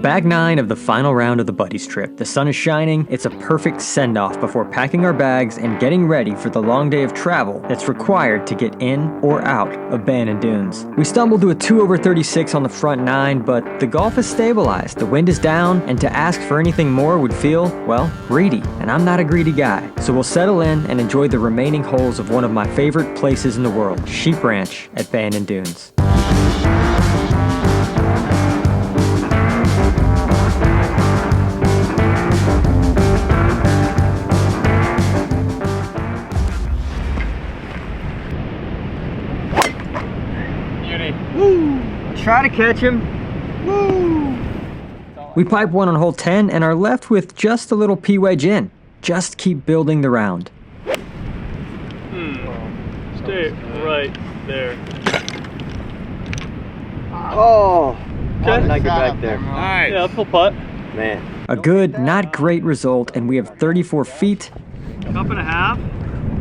Bag 9 of the final round of the buddies trip. The sun is shining. It's a perfect send-off before packing our bags and getting ready for the long day of travel that's required to get in or out of Bandon Dunes. We stumbled to a 2/36 on the front 9, but the Gulf is stabilized, the wind is down, and to ask for anything more would feel, well, greedy. And I'm not a greedy guy, so we'll settle in and enjoy the remaining holes of one of my favorite places in the world, Sheep Ranch at Bandon Dunes. Woo! Try to catch him. Woo! We pipe one on hole 10 and are left with just a little P-wedge in. Just keep building the round. Stay right there. Oh! Okay. How did I get back there? Nice. Yeah, uphill putt. Man. A good, not great result, and we have 34 feet. Cup and a half.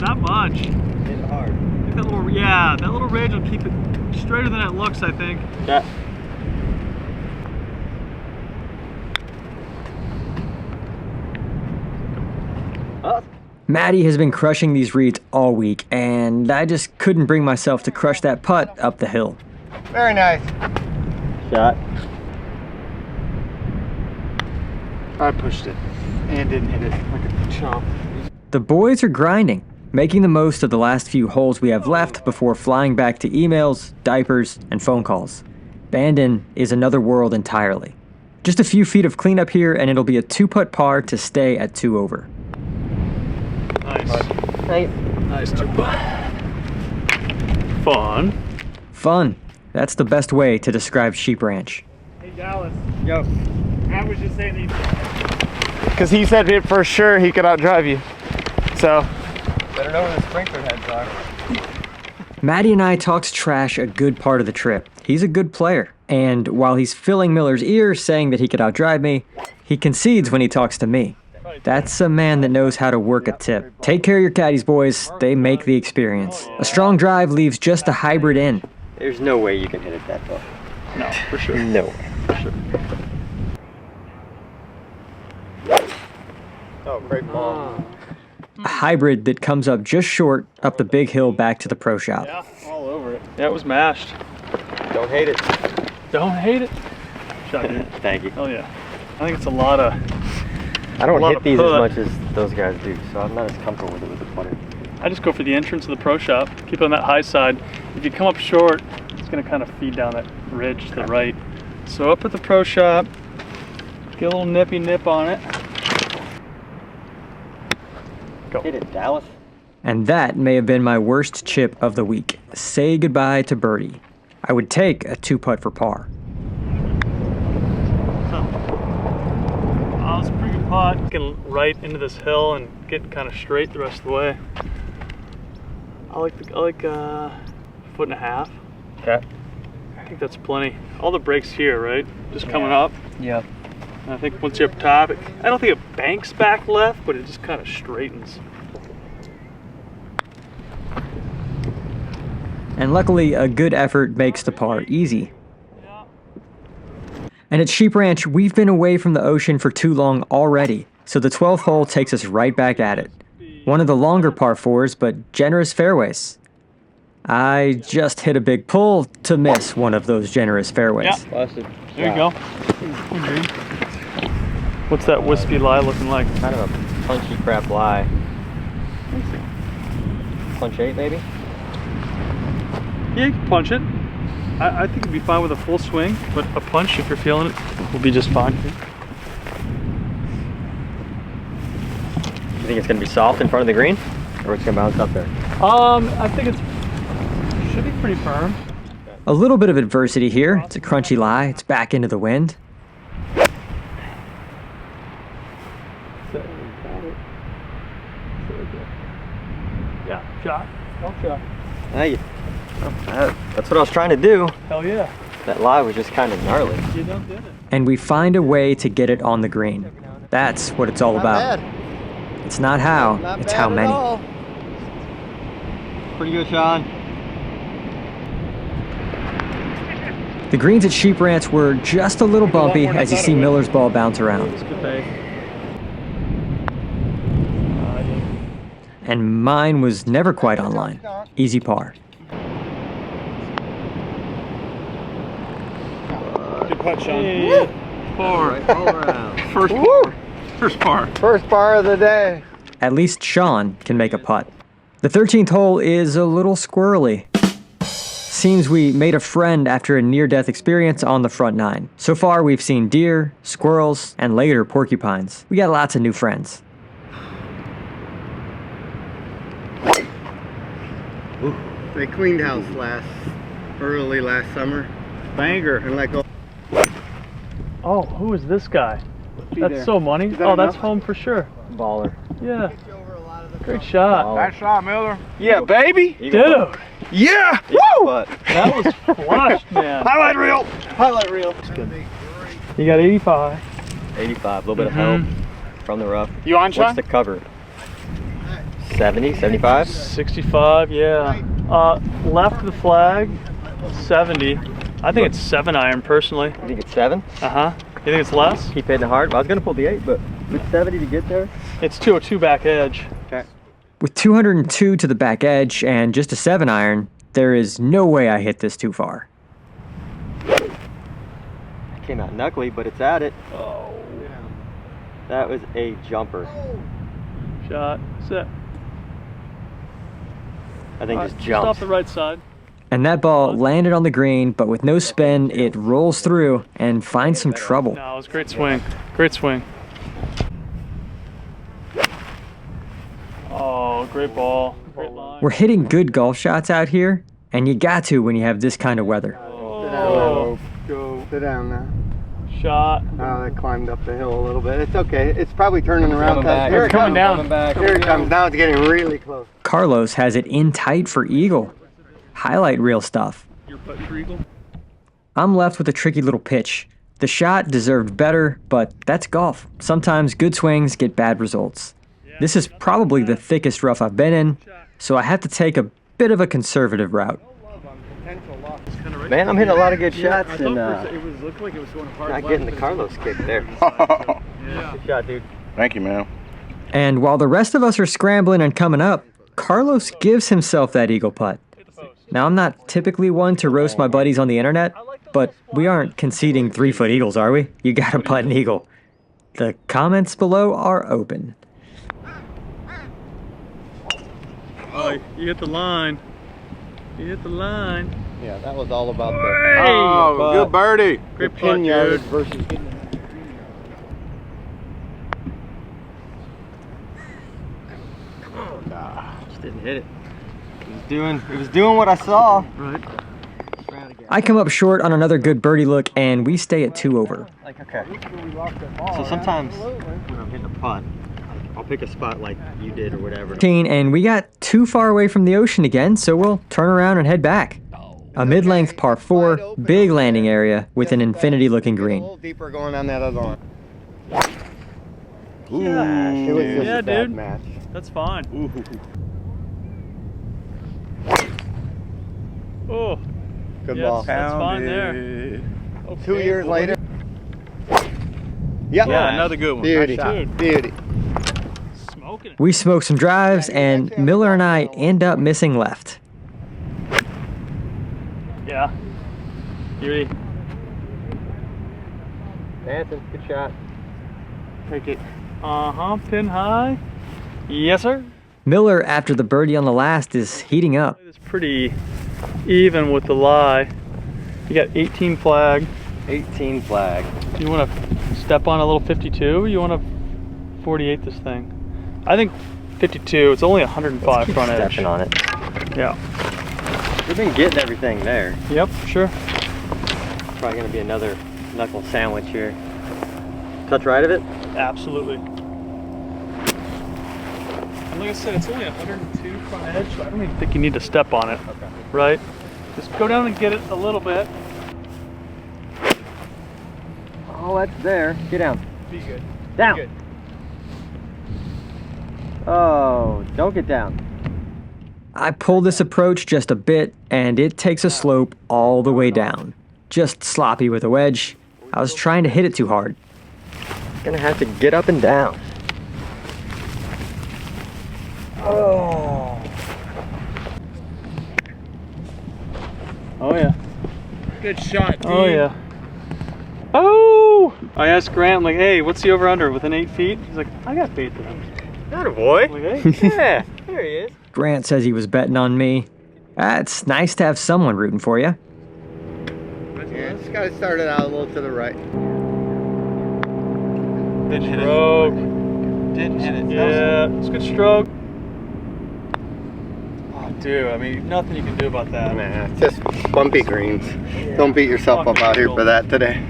Not much. It's hard. That little ridge will keep it straighter than it looks, I think. Yeah. Maddie has been crushing these reeds all week, and I just couldn't bring myself to crush that putt up the hill. Very nice. Shot. I pushed it and didn't hit it like a chomp. The boys are grinding, making the most of the last few holes we have left before flying back to emails, diapers, and phone calls. Bandon is another world entirely. Just a few feet of cleanup here, and it'll be a 2-putt par to stay at 2 over. Nice. Nice 2-putt. Fun. Fun. That's the best way to describe Sheep Ranch. Hey Dallas. Yo. I was just saying Because he said it for sure he could outdrive you. So. Better know where the sprinkler heads are. Maddie and I talked trash a good part of the trip. He's a good player. And while he's filling Miller's ear saying that he could outdrive me, he concedes when he talks to me. That's a man that knows how to work a tip. Take care of your caddies, boys. They make the experience. A strong drive leaves just a hybrid in. There's no way you can hit it that far. No, for sure. No way. For sure. Oh, great ball. A hybrid that comes up just short up the big hill back to the pro shop. Yeah, all over it. Yeah, it was mashed. Don't hate it. Don't hate it. Shot, dude. Thank you. Oh yeah. I think it's a lot of. I don't lot hit of these as put. much as those guys do, so I'm not as comfortable with it with the putter. I just go for the entrance of the pro shop. Keep it on that high side. If you come up short, it's gonna kind of feed down that ridge to the right. So up at the pro shop, get a little nippy nip on it. Go. Hit it, Dallas. And that may have been my worst chip of the week. Say goodbye to birdie. I would take a 2-putt for par. Oh, it's a pretty good putt. Getting right into this hill and getting kind of straight the rest of the way. I like 1.5 foot. Okay. I think that's plenty. All the breaks here, right? Just coming up. Yeah. And I think once you're up top, I don't think it banks back left, but it just kind of straightens. And luckily, a good effort makes the par easy. Yeah. And at Sheep Ranch, we've been away from the ocean for too long already, so the 12th hole takes us right back at it. One of the longer par 4s, but generous fairways. I just hit a big pull to miss one of those generous fairways. Yeah. Busted. There you go. What's that wispy lie looking like? Kind of a punchy crap lie. Punch 8 maybe? Yeah, you can punch it. I think it'd be fine with a full swing, but a punch, if you're feeling it, will be just fine. You think it's going to be soft in front of the green? Or it's going to bounce up there? I think it should be pretty firm. A little bit of adversity here. It's a crunchy lie. It's back into the wind. Yeah, shot. Don't shot. Hey, that's what I was trying to do. Hell yeah. That lie was just kind of gnarly. You done did it. And we find a way to get it on the green. That's what it's all about. It's not how, it's how many. Pretty good, Sean. The greens at Sheep Ranch were just a little bumpy as you see Miller's ball bounce around. And mine was never quite online. Easy par. Good putt, Sean. Hey, par. Right all around. First par. First par. First par of the day. At least Sean can make a putt. The 13th hole is a little squirrely. Seems we made a friend after a near-death experience on the front nine. So far we've seen deer, squirrels, and later porcupines. We got lots of new friends. They cleaned house early last summer. Banger. And like, Oh, who is this guy? That's so money. that Oh, that's enough? home for sure. Baller. Yeah. Great shot. Nice shot, Miller. Yeah, baby. Dude, Yeah. Woo! But that was flushed, man. Highlight reel. Highlight reel. You got 85. 85, a little bit of help from the rough. You on, Sean? What's the cover? 70, 75? 65, yeah. Left of the flag, 70. I think it's 7-iron personally. I think it's 7. Uh-huh. You think it's less? Keep hitting it hard. Well, I was going to pull the 8, but with 70 to get there. It's 202 back edge. With 202 to the back edge and just a 7-iron, there is no way I hit this too far. Came out knuckly, but it's at it. Oh. That was a jumper. Shot, set. I think just Just jumped. off the right side. And that ball landed on the green, but with no spin, it rolls through and finds some trouble. No, it was a great swing. Great swing. Oh, great ball. Great line. We're hitting good golf shots out here, and you got to when you have this kind of weather. Oh, sit down now. shot. Oh, they climbed up the hill a little bit. It's okay. It's probably turning around. Coming back. Here it It's coming comes. down. Coming back. Here it comes. Now it's getting really close. Carlos has it in tight for eagle. Highlight reel stuff. You're putting for eagle? I'm left with a tricky little pitch. The shot deserved better, but that's golf. Sometimes good swings get bad results. This is probably the thickest rough I've been in, so I have to take a bit of a conservative route. Man, I'm hitting a lot of good shots and it was looked like it was going hard. not getting the Carlos kick there. Yeah. Good shot, dude. Thank you, man. And while the rest of us are scrambling and coming up, Carlos gives himself that eagle putt. Now, I'm not typically one to roast my buddies on the internet, but we aren't conceding 3-foot eagles, are we? You gotta putt an eagle. The comments below are open. Oh, you hit the line. You hit the line. Yeah, that was all about Hey! Oh, good birdie. Great the putt, pin yardage dude. versus getting Just didn't hit it. It was doing what I saw. Right. I come up short on another good birdie look, and we stay at 2 over. Like, okay. So sometimes when I'm hitting a putt, I'll pick a spot like you did or whatever. And we got too far away from the ocean again, so we'll turn around and head back. A mid-length par 4, big landing area with an infinity-looking a green. little deeper going on that other one. Yeah, It was just yeah, a bad dude. match. That's fine. Oh, Good yes, ball. that's fine there. Okay, 2 years boy. later. Yep. Yeah, another good one. Beauty. Nice shot. Beauty. Smoking it. We smoke some drives, and Miller and I end up missing left. Yeah. Beauty. Dancing, good shot. Take it. Uh-huh, pin high. Yes, sir. Miller, after the birdie on the last, is heating up. It's pretty even with the lie. You got 18 flag. 18 flag. You want to step on a little 52? You want to 48 this thing? I think 52. It's only 105 front edge. Stepping on it. Yeah. We've been getting everything there. Yep, sure. Probably gonna be another knuckle sandwich here. Touch right of it? Absolutely. And like I said, it's only 102 front edge, so I don't even think you need to step on it. Okay. Right? Just go down and get it a little bit. Oh, that's there. Get down. Be good. Down. Good. Oh, don't get down. I pull this approach just a bit, and it takes a slope all the way down. Just sloppy with a wedge. I was trying to hit it too hard. Gonna have to get up and down. Oh. Oh yeah. Good shot, D. Oh yeah. Oh! I asked Grant, I'm like, hey, what's the over-under? Within 8 feet? He's like, I got faith in him. Not a boy. I'm like, hey. Yeah, there he is. Grant says he was betting on me. It's nice to have someone rooting for you. Yeah, just gotta start it out a little to the right. Good stroke. Didn't hit it. Yeah, it's a good stroke. Oh, dude, I mean, nothing you can do about that. Nah, it's just bumpy greens. Don't beat yourself up out here for that today.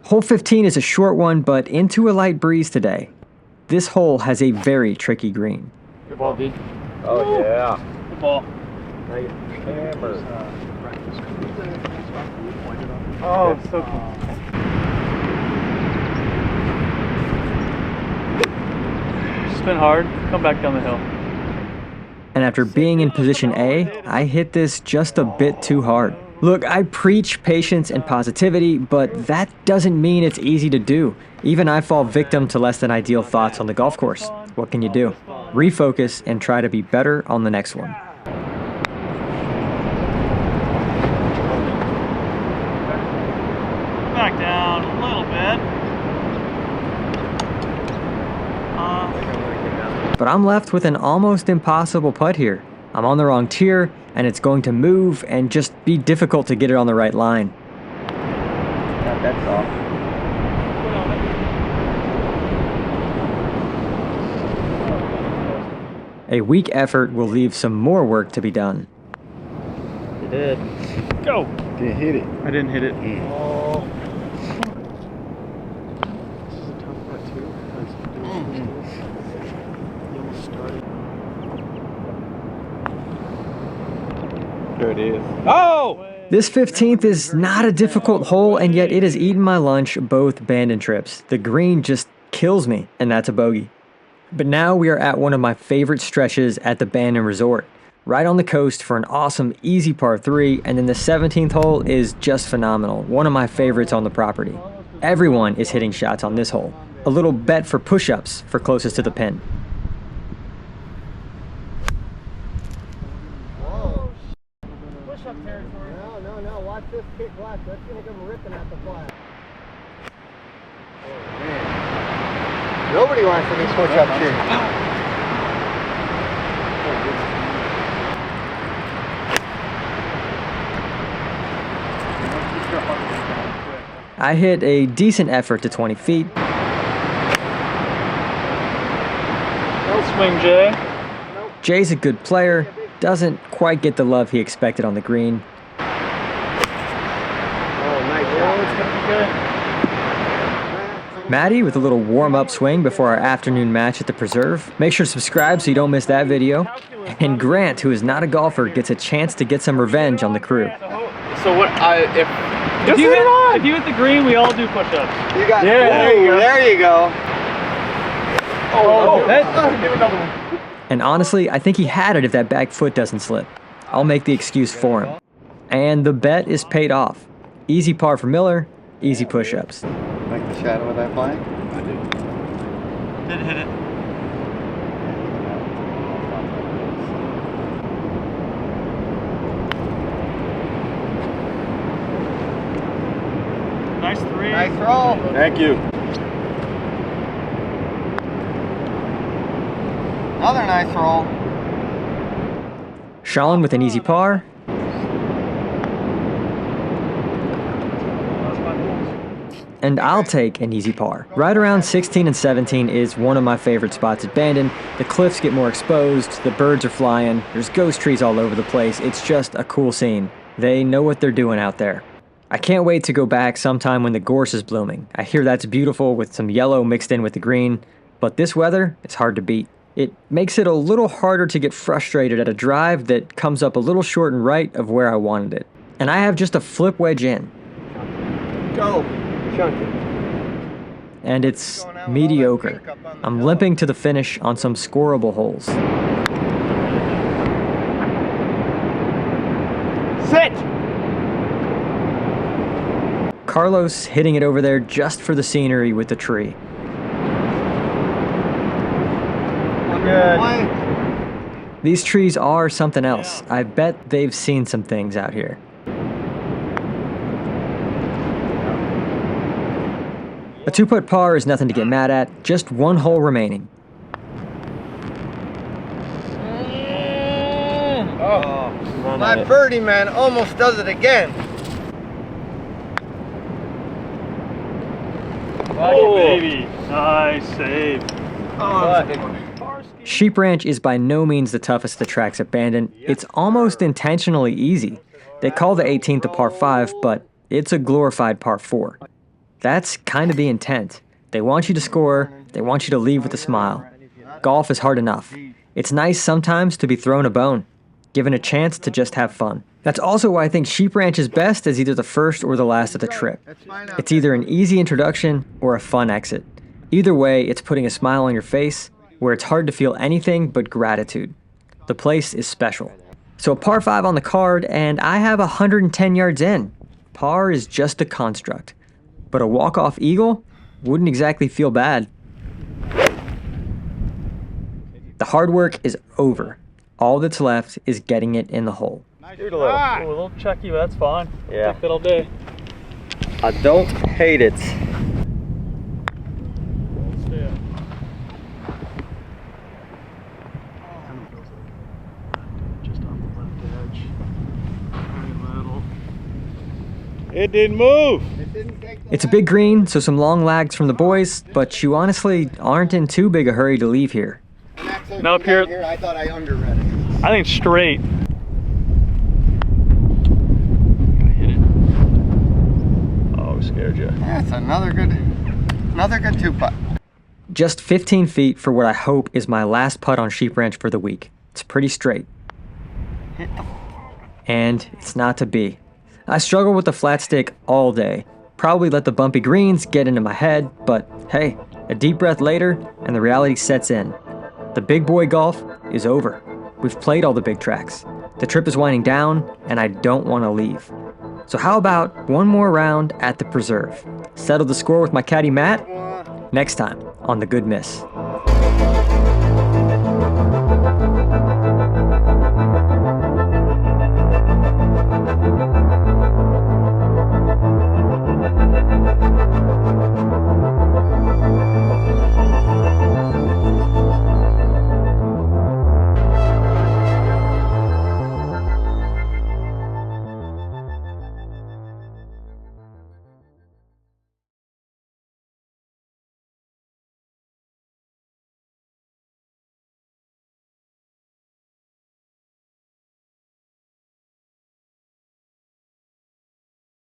Hole 15 is a short one, but into a light breeze today. This hole has a very tricky green. Good ball, D. Oh, yeah. Good ball. Oh, so cool. Spin hard, come back down the hill. And after being in position A, I hit this just a bit too hard. Look, I preach patience and positivity, but that doesn't mean it's easy to do. Even I fall victim to less than ideal thoughts on the golf course. What can you do? Refocus and try to be better on the next one. Back down a little bit. But I'm left with an almost impossible putt here. I'm on the wrong tier, and it's going to move and just be difficult to get it on the right line. Got that soft. A weak effort will leave some more work to be done. You did. Go. Didn't hit it. I didn't hit it. Oh. This is a tough putt too. You almost started. There it is. Oh! This 15th is not a difficult hole, and yet it has eaten my lunch both Bandon trips. The green just kills me, and that's a bogey. But now we are at one of my favorite stretches at the Bandon Resort. Right on the coast for an awesome, easy par 3, and then the 17th hole is just phenomenal. One of my favorites on the property. Everyone is hitting shots on this hole. A little bet for push-ups for closest to the pin. Push-up territory. No. Watch this kick left. That's gonna come ripping at the flag. Oh, man. Nobody wants any push-ups here. I hit a decent effort to 20 feet. No swing, Jay. Jay's a good player, doesn't quite get the love he expected on the green. Oh, nice shot. It's gonna be good. Maddie with a little warm-up swing before our afternoon match at the Preserve. Make sure to subscribe so you don't miss that video. And Grant, who is not a golfer, gets a chance to get some revenge on the crew. So what? If you hit the green, we all do push-ups. You got Yeah, there you go. Oh, Give another one. And honestly, I think he had it if that back foot doesn't slip. I'll make the excuse for him. And the bet is paid off. Easy par for Miller, easy push-ups. Like the shadow of that flag? I do. Didn't hit it. Nice 3. Nice roll. Thank you. Another nice roll. Sean with an easy par. And I'll take an easy par. Right around 16 and 17 is one of my favorite spots at Bandon. The cliffs get more exposed, the birds are flying, there's ghost trees all over the place. It's just a cool scene. They know what they're doing out there. I can't wait to go back sometime when the gorse is blooming. I hear that's beautiful with some yellow mixed in with the green, but this weather is hard to beat. It makes it a little harder to get frustrated at a drive that comes up a little short and right of where I wanted it. And I have just a flip wedge in. Go. Chunk it. And it's mediocre. I'm limping to the finish on some scoreable holes. Carlos hitting it over there just for the scenery with the tree. Good. These trees are something else. I bet they've seen some things out here. A 2-putt par is nothing to get mad at, just one hole remaining. Oh, my birdie, man, almost does it again. Oh, baby. Nice save. Oh, that's a big one. Sheep Ranch is by no means the toughest of the tracks at Bandon. It's almost intentionally easy. They call the 18th a par 5, but it's a glorified par 4. That's kind of the intent. They want you to score, they want you to leave with a smile. Golf is hard enough. It's nice sometimes to be thrown a bone, given a chance to just have fun. That's also why I think Sheep Ranch is best as either the first or the last of the trip. It's either an easy introduction or a fun exit. Either way, it's putting a smile on your face, where it's hard to feel anything but gratitude. The place is special. So a par 5 on the card, and I have 110 yards in. Par is just a construct. But a walk-off eagle wouldn't exactly feel bad. The hard work is over. All that's left is getting it in the hole. Shoot a little. Oh, a little checky, but that's fine. Yeah. Take that all day. I don't hate it. Just on the left edge. Very little. It didn't move. It's a big green, so some long lags from the boys, but you honestly aren't in too big a hurry to leave here. Now up here, I thought I underread it. I think straight. Hit it. Oh, scared you. That's another good 2-putt. Just 15 feet for what I hope is my last putt on Sheep Ranch for the week. It's pretty straight. And it's not to be. I struggle with the flat stick all day. Probably let the bumpy greens get into my head, but hey, a deep breath later and the reality sets in. The big boy golf is over. We've played all the big tracks. The trip is winding down and I don't want to leave. So how about one more round at the preserve? Settle the score with my caddy Matt? Next time on The Good Miss.